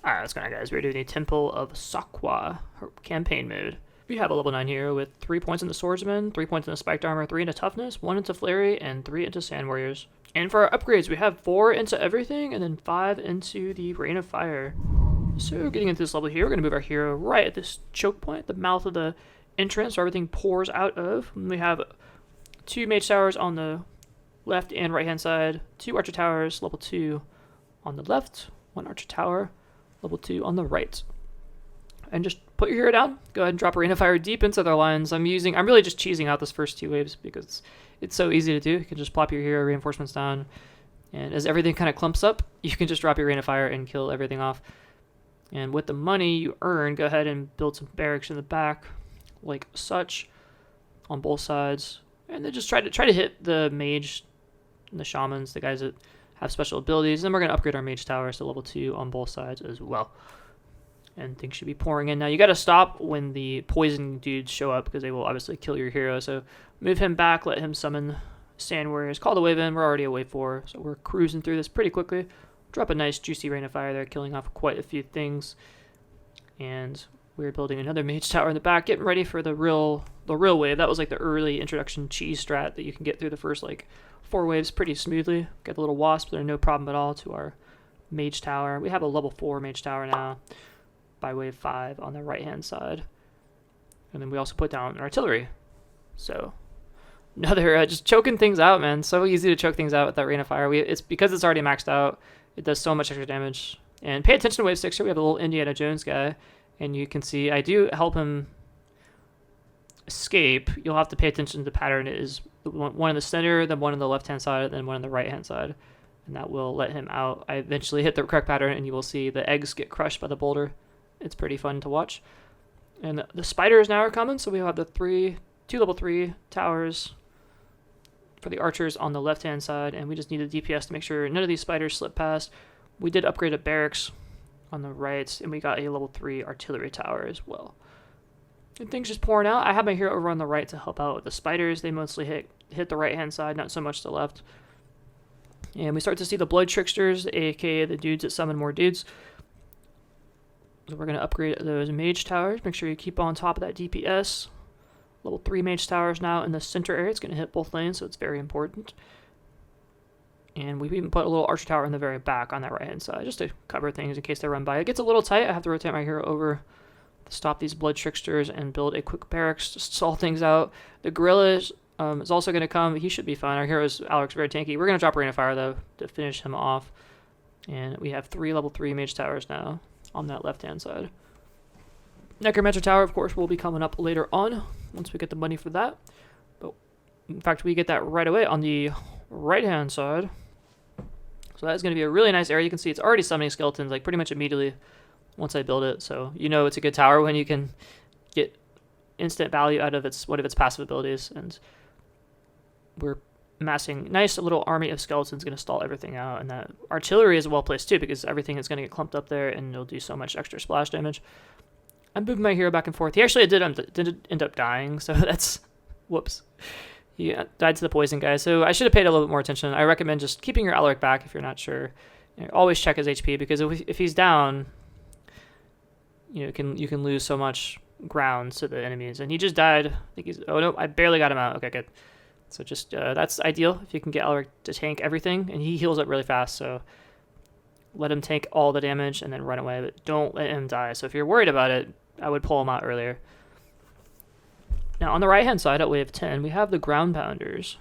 Alright, what's going on, guys? We're doing a Temple of Saqra campaign mode. We have a level 9 hero with 3 points in the Swordsman, 3 points in the Spiked Armor, 3 into Toughness, 1 into Flurry, and 3 into Sand Warriors. And for our upgrades, we have 4 into Everything, and then 5 into the Rain of Fire. So getting into this level here, we're going to move our hero right at this choke point, the mouth of the entrance where everything pours out of. And we have 2 Mage Towers on the left and right hand side, 2 Archer Towers, level 2 on the left, 1 Archer Tower, level 2 on the right. And just put your hero down. Go ahead and drop a Rain of Fire deep into their lines. I'm really just cheesing out this first 2 waves because it's so easy to do. You can just plop your hero reinforcements down, and as everything kind of clumps up, you can just drop your Rain of Fire and kill everything off. And with the money you earn, go ahead and build some barracks in the back, like such, on both sides. And then just try to hit the mage and the shamans, the guys that have special abilities. And then we're going to upgrade our mage towers to level 2 on both sides as well. And things should be pouring in. Now you got to stop when the poison dudes show up because they will obviously kill your hero. So move him back, let him summon Sand Warriors. Call the wave in. We're already at wave 4, so we're cruising through this pretty quickly. Drop a nice juicy Rain of Fire there, killing off quite a few things. And we're building another mage tower in the back, getting ready for the real wave. That was like the early introduction cheese strat that you can get through the first like 4 waves pretty smoothly. Get the little wasps, they're no problem at all to our mage tower. We have a level 4 mage tower now by wave 5 on the right hand side. And then we also put down artillery. So another just choking things out, man. So easy to choke things out with that Rain of Fire. It's because it's already maxed out. It does so much extra damage. And pay attention to wave 6 here. We have a little Indiana Jones guy. And you can see I do help him escape. You'll have to pay attention to the pattern. It is one in the center, then one on the left-hand side, then one on the right-hand side. And that will let him out. I eventually hit the correct pattern, and you will see the eggs get crushed by the boulder. It's pretty fun to watch. And the spiders now are coming, so we have the 2 level 3 towers for the archers on the left-hand side, and we just need a DPS to make sure none of these spiders slip past. We did upgrade a barracks on the right, and we got a level 3 artillery tower as well. And things just pouring out. I have my hero over on the right to help out with the spiders. They mostly hit the right-hand side, not so much the left. And we start to see the blood tricksters, aka the dudes that summon more dudes. So we're going to upgrade those mage towers. Make sure you keep on top of that DPS. Level 3 mage towers now in the center area. It's going to hit both lanes, so it's very important. And we've even put a little archer tower in the very back on that right-hand side, just to cover things in case they run by. It gets a little tight. I have to rotate my hero over to stop these blood tricksters and build a quick barracks to stall things out. The gorilla is also going to come. He should be fine. Our hero is Alex, very tanky. We're going to drop Rain of Fire, though, to finish him off. And we have 3 level 3 mage towers now on that left-hand side. Necromancer Tower, of course, will be coming up later on once we get the money for that. But in fact, we get that right away on the right-hand side. So that's going to be a really nice area. You can see it's already summoning skeletons like pretty much immediately once I build it. So you know it's a good tower when you can get instant value out of one of its passive abilities. And we're amassing nice little army of skeletons, going to stall everything out. And that artillery is well placed too because everything is going to get clumped up there and it'll do so much extra splash damage. I'm moving my hero back and forth. He actually did end up dying, so that's whoops. He died to the poison guy, so I should have paid a little bit more attention. I recommend just keeping your Alaric back if you're not sure. Always check his HP because if he's down, you can lose so much ground to the enemies. And he just died. I think oh no, I barely got him out. Okay, good. So just that's ideal if you can get Alaric to tank everything, and he heals up really fast. So let him tank all the damage and then run away, but don't let him die. So if you're worried about it, I would pull him out earlier. Now, on the right-hand side at wave 10, we have the ground pounders.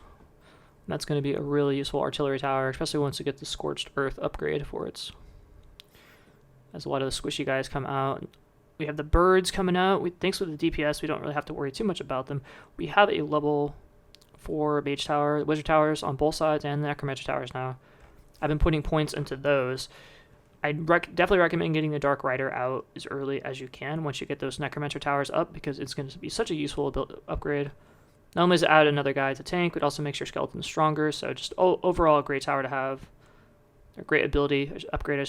That's going to be a really useful artillery tower, especially once you get the Scorched Earth upgrade for it. As a lot of the squishy guys come out. We have the birds coming out. Thanks with the DPS, we don't really have to worry too much about them. We have a level 4 mage tower, wizard towers on both sides, and the necromancer towers now. I've been putting points into those. I definitely recommend getting the Dark Rider out as early as you can once you get those Necromancer towers up because it's going to be such a useful upgrade. Not only does it add another guy to tank, but also makes your skeleton stronger. So just overall a great tower to have. A great ability upgrade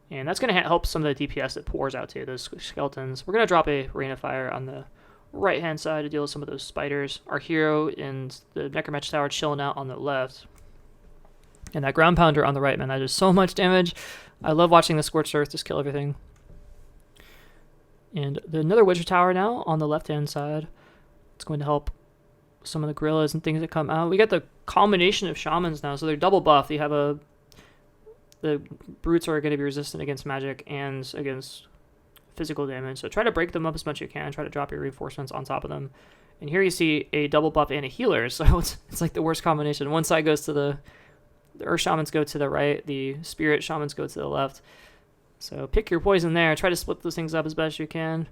and that's going to help some of the DPS that pours out to those skeletons. We're going to drop a Rain of Fire on the right-hand side to deal with some of those spiders. Our hero and the Necromancer tower chilling out on the left. And that ground pounder on the right, man, that does so much damage. I love watching the Scorched Earth just kill everything. And another Witcher Tower now on the left-hand side. It's going to help some of the gorillas and things that come out. We got the combination of shamans now, so they're double buffed. You have the brutes are going to be resistant against magic and against physical damage. So try to break them up as much as you can. Try to drop your reinforcements on top of them. And here you see a double buff and a healer. So it's like the worst combination. One side goes to the Earth Shamans go to the right. The Spirit Shamans go to the left. So pick your poison there. Try to split those things up as best you can.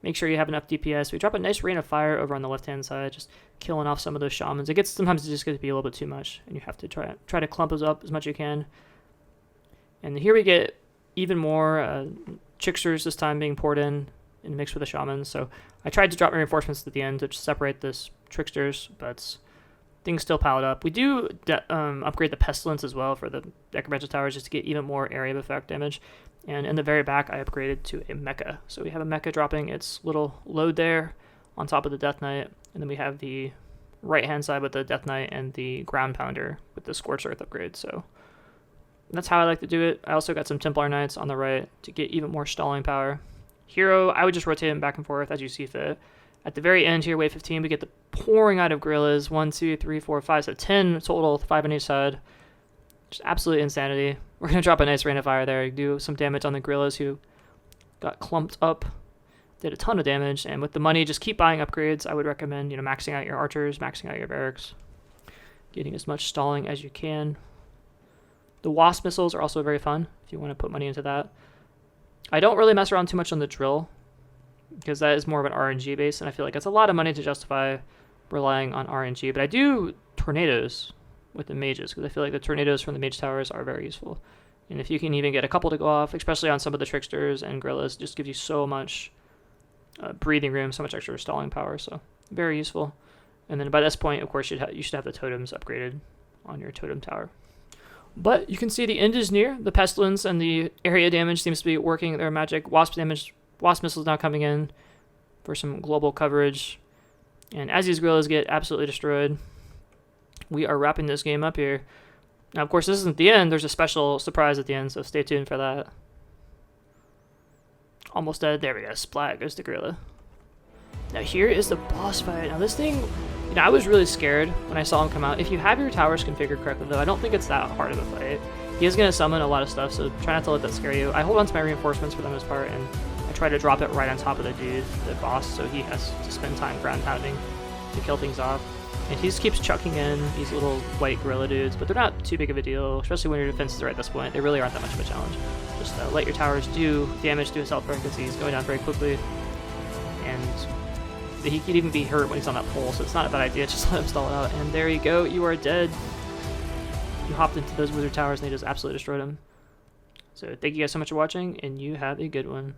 Make sure you have enough DPS. We drop a nice rain of fire over on the left-hand side, just killing off some of those shamans. Sometimes it just gets to be a little bit too much, and you have to try to clump those up as much as you can. And here we get even more tricksters this time being poured in mixed with the shamans. So I tried to drop my reinforcements at the end to separate this tricksters, but things still piled up. We do upgrade the pestilence as well for the necromancer towers just to get even more area of effect damage. And in the very back, I upgraded to a mecha. So we have a mecha dropping its little load there on top of the Death Knight. And then we have the right-hand side with the Death Knight and the Ground Pounder with the Scorched Earth upgrade. So that's how I like to do it. I also got some Templar Knights on the right to get even more stalling power. Hero, I would just rotate him back and forth as you see fit. At the very end here, wave 15, we get the pouring out of gorillas. 1, 2, 3, 4, 5, so 10 total, 5 on each side. Just absolute insanity. We're going to drop a nice rain of fire there, do some damage on the gorillas who got clumped up. Did a ton of damage, and with the money, just keep buying upgrades. I would recommend, maxing out your archers, maxing out your barracks, getting as much stalling as you can. The wasp missiles are also very fun if you want to put money into that. I don't really mess around too much on the drill because that is more of an RNG base, and I feel like it's a lot of money to justify relying on RNG. But I do tornadoes with the mages because I feel like the tornadoes from the mage towers are very useful. And if you can even get a couple to go off, especially on some of the tricksters and gorillas, just gives you so much breathing room, so much extra stalling power. So very useful. And then by this point, of course, you should have the totems upgraded on your totem tower. But you can see the end is near. The pestilence and the area damage seems to be working their magic. Wasp missiles now coming in for some global coverage. And as these gorillas get absolutely destroyed, we are wrapping this game up here. Now, of course, this isn't the end. There's a special surprise at the end, so stay tuned for that. Almost dead. There we go. Splat goes the gorilla. Now, here is the boss fight. Now, this thing, I was really scared when I saw him come out. If you have your towers configured correctly, though, I don't think it's that hard of a fight. He is going to summon a lot of stuff, so try not to let that scare you. I hold on to my reinforcements for the most part, and I try to drop it right on top of the dude, the boss, so he has to spend time ground pounding to kill things off. And he just keeps chucking in these little white gorilla dudes, but they're not too big of a deal, especially when your defenses are at this point. They really aren't that much of a challenge. Just let your towers do damage to his health bar because he's going down very quickly. And he could even be hurt when he's on that pole, so it's not a bad idea. Just let him stall it out. And there you go. You are dead. You hopped into those wizard towers and they just absolutely destroyed him. So thank you guys so much for watching, and you have a good one.